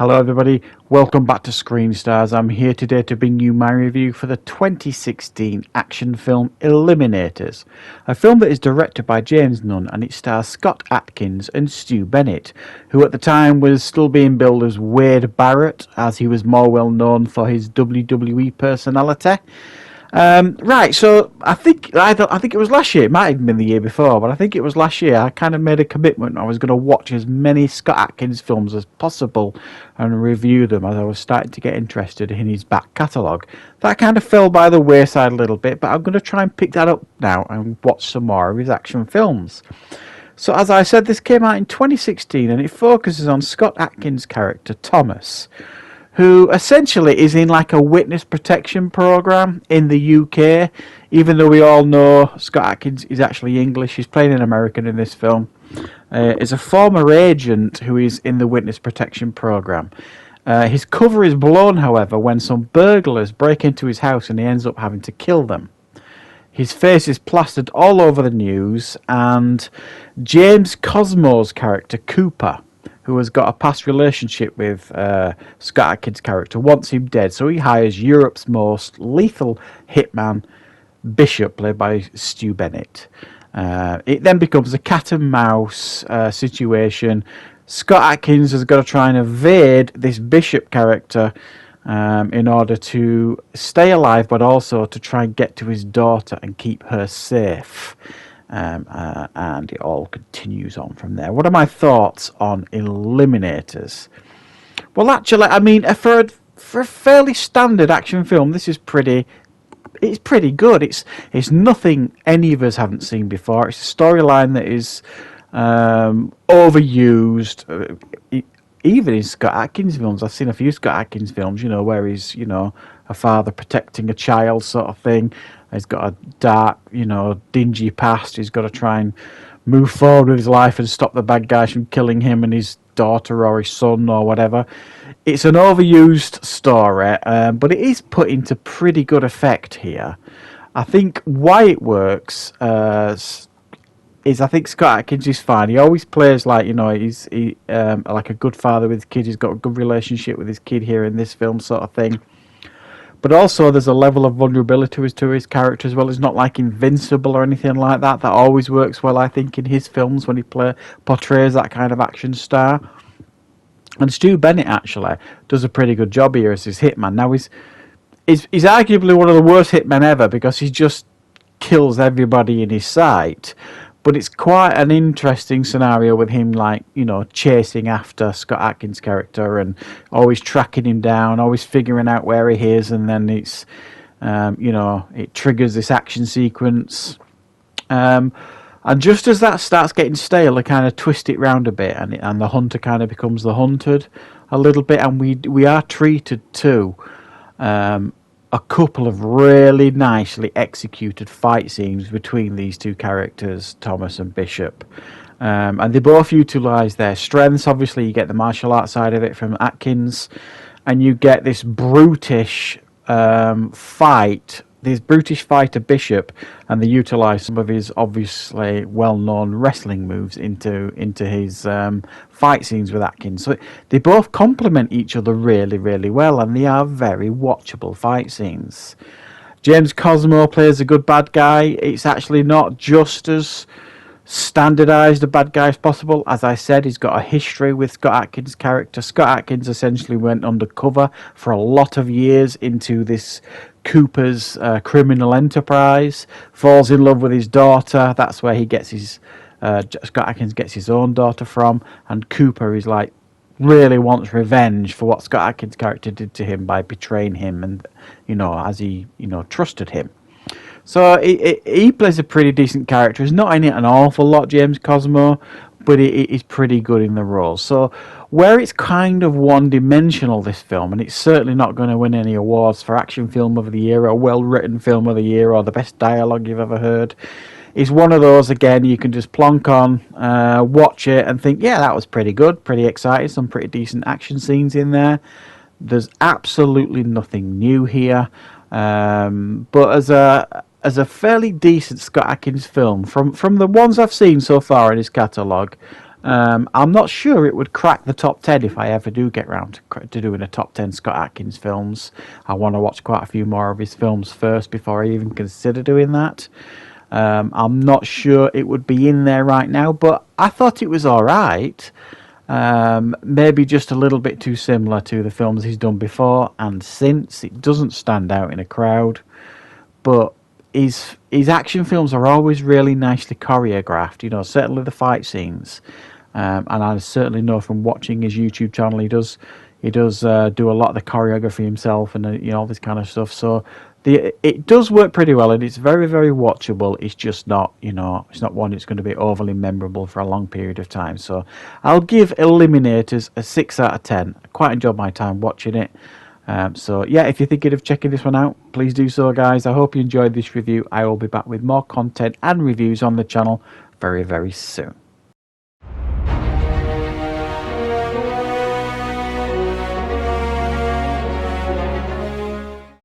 Hello everybody, welcome back to Screen Stars. I'm here today to bring you my review for the 2016 action film Eliminators, a film that is directed by James Nunn and it stars Scott Adkins and Stu Bennett, who at the time was still being billed as Wade Barrett, as he was more well known for his WWE personality. So I think it was last year. It might have been the year before, but I think it was last year. I kind of made a commitment. I was going to watch as many Scott Adkins films as possible and review them as I was starting to get interested in his back catalogue. That kind of fell by the wayside a little bit, but I'm going to try and pick that up now and watch some more of his action films. So as I said, this came out in 2016 and it focuses on Scott Adkins' character Thomas, who essentially is in like a witness protection program in the UK, even though we all know Scott Adkins is actually English. He's playing an American in this film. Is a former agent who is in the witness protection program. His cover is blown, however, when some burglars break into his house and he ends up having to kill them. His face is plastered all over the news, and James Cosmo's character, Cooper, who has got a past relationship with Scott Adkins' character, wants him dead, so he hires Europe's most lethal hitman, Bishop, played by Stu Bennett. It then becomes a cat and mouse situation. Scott Adkins has got to try and evade this Bishop character in order to stay alive, but also to try and get to his daughter and keep her safe. And it all continues on from there. What are my thoughts on Eliminators? Well, actually, I mean, for a fairly standard action film, this is pretty good. It's nothing any of us haven't seen before. It's a storyline that is overused. Even in Scott Adkins films, I've seen a few Scott Adkins films, where he's, a father protecting a child sort of thing. He's got a dark, dingy past. He's got to try and move forward with his life and stop the bad guys from killing him and his daughter or his son or whatever. It's an overused story, but it is put into pretty good effect here. I think why it works is I think Scott Adkins is fine. He always plays like, he's like a good father with his kid. He's got a good relationship with his kid here in this film sort of thing. But also there's a level of vulnerability to his character as well. He's not like invincible or anything like that. That always works well, I think, in his films when he portrays that kind of action star. And Stu Bennett actually does a pretty good job here as his hitman. Now he's arguably one of the worst hitmen ever because he just kills everybody in his sight. But it's quite an interesting scenario with him, like, chasing after Scott Adkins' character and always tracking him down, always figuring out where he is, and then it's, it triggers this action sequence. And just as that starts getting stale, they kind of twist it round a bit, and the hunter kind of becomes the hunted a little bit, and we are treated to a couple of really nicely executed fight scenes between these two characters, Thomas and Bishop. And they both utilise their strengths. Obviously, you get the martial arts side of it from Adkins, and you get this brutish fighter Bishop, and they utilise some of his obviously well-known wrestling moves into his fight scenes with Adkins. So they both complement each other really, really well, and they are very watchable fight scenes. James Cosmo plays a good bad guy. It's actually not just as standardised a bad guy as possible. As I said, he's got a history with Scott Adkins' character. Scott Adkins essentially went undercover for a lot of years into this Cooper's criminal enterprise, falls in love with his daughter. That's where he gets his Scott Adkins gets his own daughter from, and Cooper is like really wants revenge for what Scott Adkins' character did to him by betraying him, and as he trusted him. So he plays a pretty decent character. He's not in it an awful lot, James Cosmo, but he's pretty good in the role. So where it's kind of one-dimensional, this film, and it's certainly not going to win any awards for Action Film of the Year or Well-Written Film of the Year or the Best Dialogue you've ever heard, is one of those, again, you can just plonk on, watch it and think, yeah, that was pretty good, pretty exciting, some pretty decent action scenes in there. There's absolutely nothing new here. But as a fairly decent Scott Adkins film, from the ones I've seen so far in his catalogue, I'm not sure it would crack the top 10 if I ever do get round to doing a top 10 Scott Adkins films. I want to watch quite a few more of his films first before I even consider doing that. I'm not sure it would be in there right now, but I thought it was alright. Maybe just a little bit too similar to the films he's done before and since. It doesn't stand out in a crowd, but his action films are always really nicely choreographed. You know, certainly the fight scenes, and I certainly know from watching his YouTube channel he does do a lot of the choreography himself and all this kind of stuff. So it does work pretty well, and it's very, very watchable. It's just not, it's not one that's going to be overly memorable for a long period of time. So I'll give Eliminators a 6 out of 10. I quite enjoyed my time watching it. So yeah, if you're thinking of checking this one out, please do so, guys. I hope you enjoyed this review. I will be back with more content and reviews on the channel very, very soon.